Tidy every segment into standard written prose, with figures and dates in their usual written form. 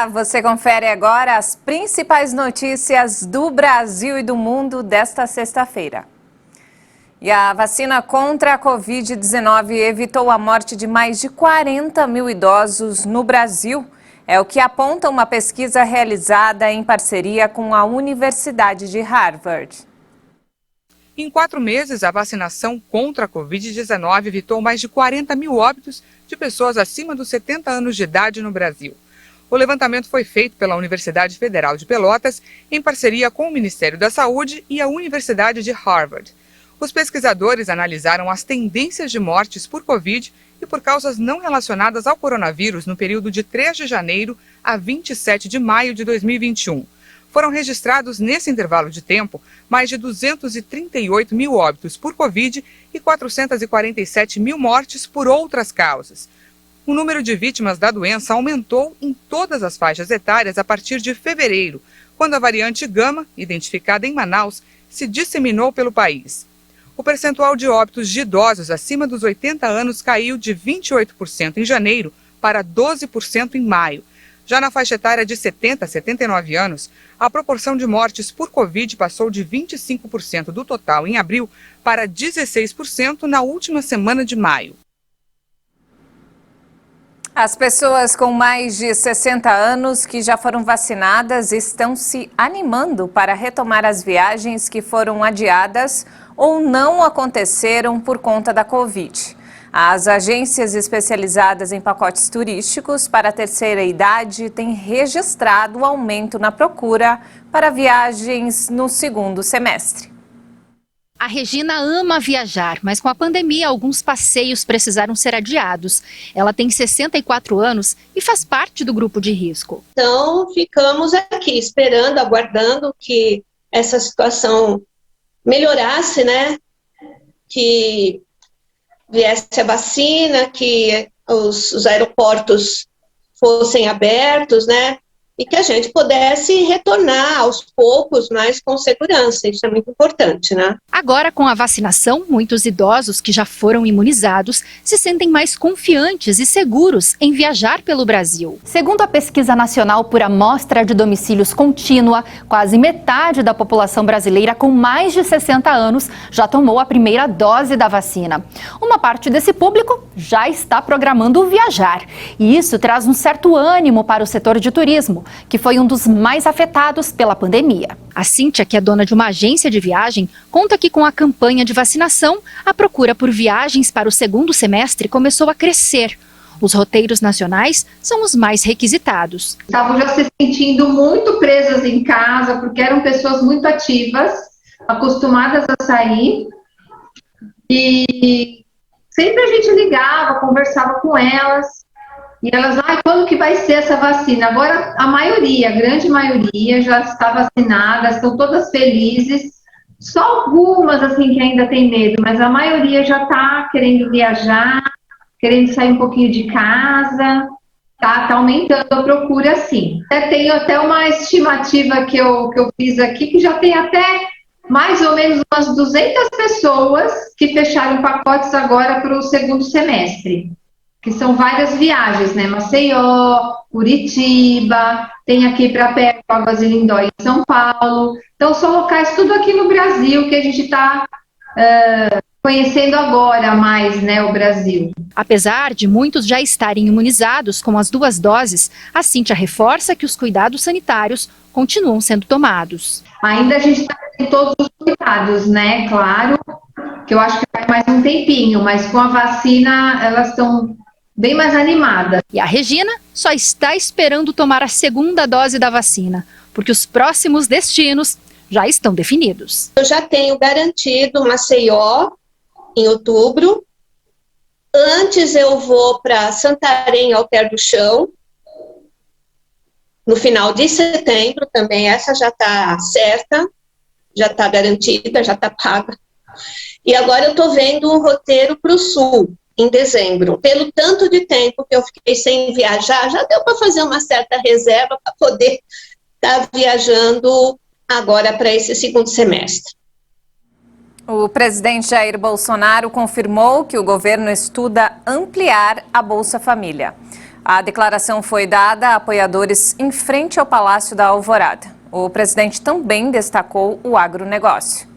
Olá, você confere agora as principais notícias do Brasil e do mundo desta sexta-feira. E a vacina contra a Covid-19 evitou a morte de mais de 40 mil idosos no Brasil. É o que aponta uma pesquisa realizada em parceria com a Universidade de Harvard. Em 4 meses, a vacinação contra a Covid-19 evitou mais de 40 mil óbitos de pessoas acima dos 70 anos de idade no Brasil. O levantamento foi feito pela Universidade Federal de Pelotas em parceria com o Ministério da Saúde e a Universidade de Harvard. Os pesquisadores analisaram as tendências de mortes por Covid e por causas não relacionadas ao coronavírus no período de 3 de janeiro a 27 de maio de 2021. Foram registrados nesse intervalo de tempo mais de 238 mil óbitos por Covid e 447 mil mortes por outras causas. O número de vítimas da doença aumentou em todas as faixas etárias a partir de fevereiro, quando a variante Gama, identificada em Manaus, se disseminou pelo país. O percentual de óbitos de idosos acima dos 80 anos caiu de 28% em janeiro para 12% em maio. Já na faixa etária de 70 a 79 anos, a proporção de mortes por Covid passou de 25% do total em abril para 16% na última semana de maio. As pessoas com mais de 60 anos que já foram vacinadas estão se animando para retomar as viagens que foram adiadas ou não aconteceram por conta da Covid. As agências especializadas em pacotes turísticos para a terceira idade têm registrado o aumento na procura para viagens no segundo semestre. A Regina ama viajar, mas com a pandemia alguns passeios precisaram ser adiados. Ela tem 64 anos e faz parte do grupo de risco. Então ficamos aqui esperando, aguardando que essa situação melhorasse, né? Que viesse a vacina, que os aeroportos fossem abertos, né? E que a gente pudesse retornar aos poucos, mas com segurança. Isso é muito importante, né? Agora, com a vacinação, muitos idosos que já foram imunizados se sentem mais confiantes e seguros em viajar pelo Brasil. Segundo a Pesquisa Nacional por Amostra de Domicílios Contínua, quase metade da população brasileira com mais de 60 anos já tomou a primeira dose da vacina. Uma parte desse público já está programando viajar. E isso traz um certo ânimo para o setor de turismo, que foi um dos mais afetados pela pandemia. A Cíntia, que é dona de uma agência de viagem, conta que com a campanha de vacinação, a procura por viagens para o segundo semestre começou a crescer. Os roteiros nacionais são os mais requisitados. Estavam já se sentindo muito presas em casa, porque eram pessoas muito ativas, acostumadas a sair, e sempre a gente ligava, conversava com elas, e elas, quando que vai ser essa vacina? Agora a maioria, a grande maioria já está vacinada, estão todas felizes, só algumas assim que ainda tem medo, mas a maioria já está querendo viajar, querendo sair um pouquinho de casa, tá aumentando a procura sim. Tenho até uma estimativa que eu fiz aqui, que já tem até mais ou menos umas 200 pessoas que fecharam pacotes agora para o segundo semestre. Que são várias viagens, né? Maceió, Curitiba, tem aqui para perto, Águas de Lindóia em São Paulo. Então, são locais tudo aqui no Brasil que a gente está conhecendo agora mais, né, o Brasil. Apesar de muitos já estarem imunizados com as 2 doses, a Cíntia reforça que os cuidados sanitários continuam sendo tomados. Ainda a gente está com todos os cuidados, né? Claro que eu acho que vai mais um tempinho, mas com a vacina elas estão bem mais animada. E a Regina só está esperando tomar a segunda dose da vacina, porque os próximos destinos já estão definidos. Eu já tenho garantido Maceió em outubro. Antes eu vou para Santarém, Alter do Chão, no final de setembro também. Essa já está certa, já está garantida, já está paga. E agora eu estou vendo um roteiro para o Sul, em dezembro. Pelo tanto de tempo que eu fiquei sem viajar, já deu para fazer uma certa reserva para poder estar viajando agora para esse segundo semestre. O presidente Jair Bolsonaro confirmou que o governo estuda ampliar a Bolsa Família. A declaração foi dada a apoiadores em frente ao Palácio da Alvorada. O presidente também destacou o agronegócio.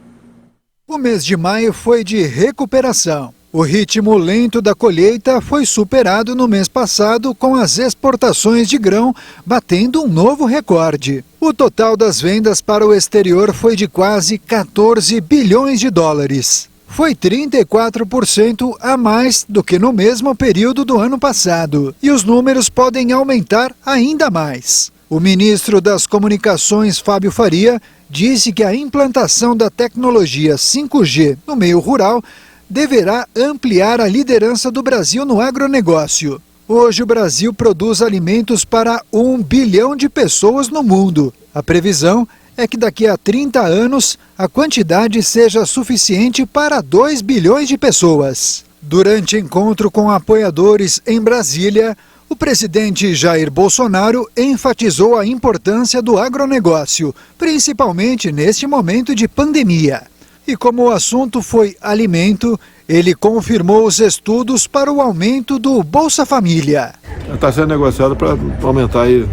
O mês de maio foi de recuperação. O ritmo lento da colheita foi superado no mês passado, com as exportações de grão batendo um novo recorde. O total das vendas para o exterior foi de quase 14 bilhões de dólares. Foi 34% a mais do que no mesmo período do ano passado. E os números podem aumentar ainda mais. O ministro das Comunicações, Fábio Faria, disse que a implantação da tecnologia 5G no meio rural deverá ampliar a liderança do Brasil no agronegócio. Hoje o Brasil produz alimentos para 1 bilhão de pessoas no mundo. A previsão é que daqui a 30 anos a quantidade seja suficiente para 2 bilhões de pessoas. Durante encontro com apoiadores em Brasília, o presidente Jair Bolsonaro enfatizou a importância do agronegócio, principalmente neste momento de pandemia. E como o assunto foi alimento, ele confirmou os estudos para o aumento do Bolsa Família. Está sendo negociado para aumentar aí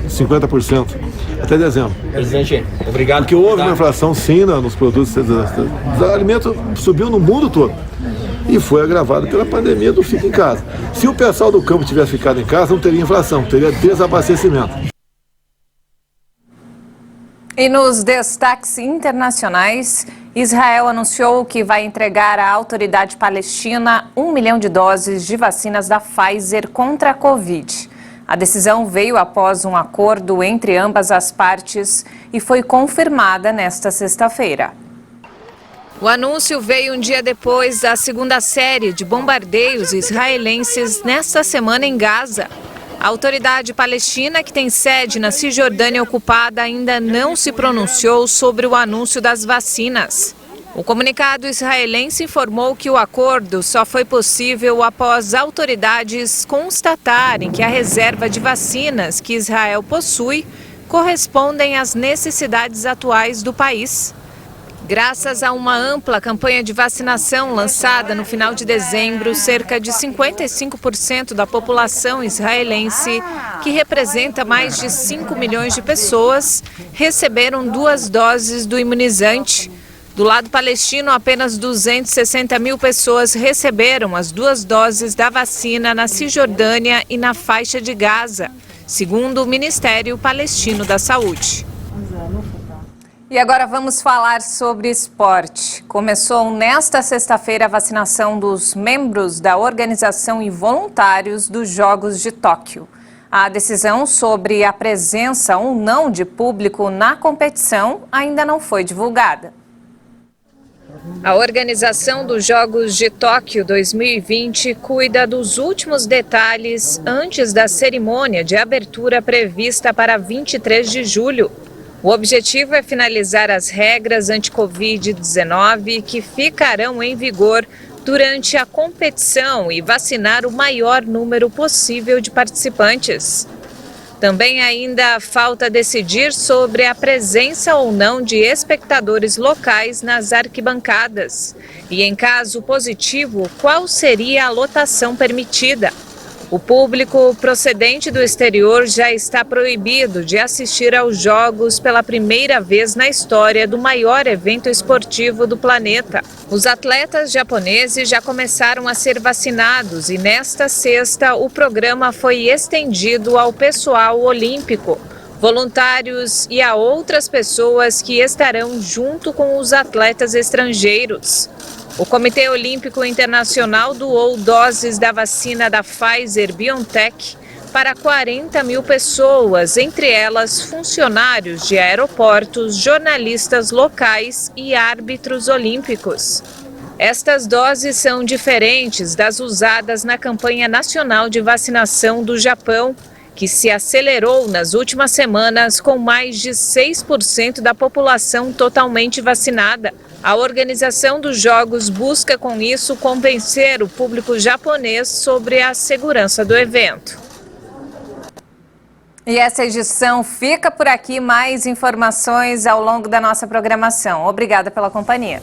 50% até dezembro. Presidente, obrigado. Porque houve uma inflação sim nos produtos. O alimento subiu no mundo todo. E foi agravado pela pandemia do fica em casa. Se o pessoal do campo tivesse ficado em casa, não teria inflação, teria desabastecimento. E nos destaques internacionais, Israel anunciou que vai entregar à autoridade palestina 1 milhão de doses de vacinas da Pfizer contra a Covid. A decisão veio após um acordo entre ambas as partes e foi confirmada nesta sexta-feira. O anúncio veio um dia depois da segunda série de bombardeios israelenses nesta semana em Gaza. A autoridade palestina, que tem sede na Cisjordânia ocupada, ainda não se pronunciou sobre o anúncio das vacinas. O comunicado israelense informou que o acordo só foi possível após autoridades constatarem que a reserva de vacinas que Israel possui correspondem às necessidades atuais do país. Graças a uma ampla campanha de vacinação lançada no final de dezembro, cerca de 55% da população israelense, que representa mais de 5 milhões de pessoas, receberam 2 doses do imunizante. Do lado palestino, apenas 260 mil pessoas receberam as 2 doses da vacina na Cisjordânia e na faixa de Gaza, segundo o Ministério Palestino da Saúde. E agora vamos falar sobre esporte. Começou nesta sexta-feira a vacinação dos membros da organização e voluntários dos Jogos de Tóquio. A decisão sobre a presença ou não de público na competição ainda não foi divulgada. A organização dos Jogos de Tóquio 2020 cuida dos últimos detalhes antes da cerimônia de abertura prevista para 23 de julho. O objetivo é finalizar as regras anti-Covid-19 que ficarão em vigor durante a competição e vacinar o maior número possível de participantes. Também ainda falta decidir sobre a presença ou não de espectadores locais nas arquibancadas. E em caso positivo, qual seria a lotação permitida? O público procedente do exterior já está proibido de assistir aos Jogos pela primeira vez na história do maior evento esportivo do planeta. Os atletas japoneses já começaram a ser vacinados e nesta sexta o programa foi estendido ao pessoal olímpico, voluntários e a outras pessoas que estarão junto com os atletas estrangeiros. O Comitê Olímpico Internacional doou doses da vacina da Pfizer-BioNTech para 40 mil pessoas, entre elas funcionários de aeroportos, jornalistas locais e árbitros olímpicos. Estas doses são diferentes das usadas na campanha nacional de vacinação do Japão, que se acelerou nas últimas semanas com mais de 6% da população totalmente vacinada. A organização dos Jogos busca com isso convencer o público japonês sobre a segurança do evento. E essa edição fica por aqui. Mais informações ao longo da nossa programação. Obrigada pela companhia.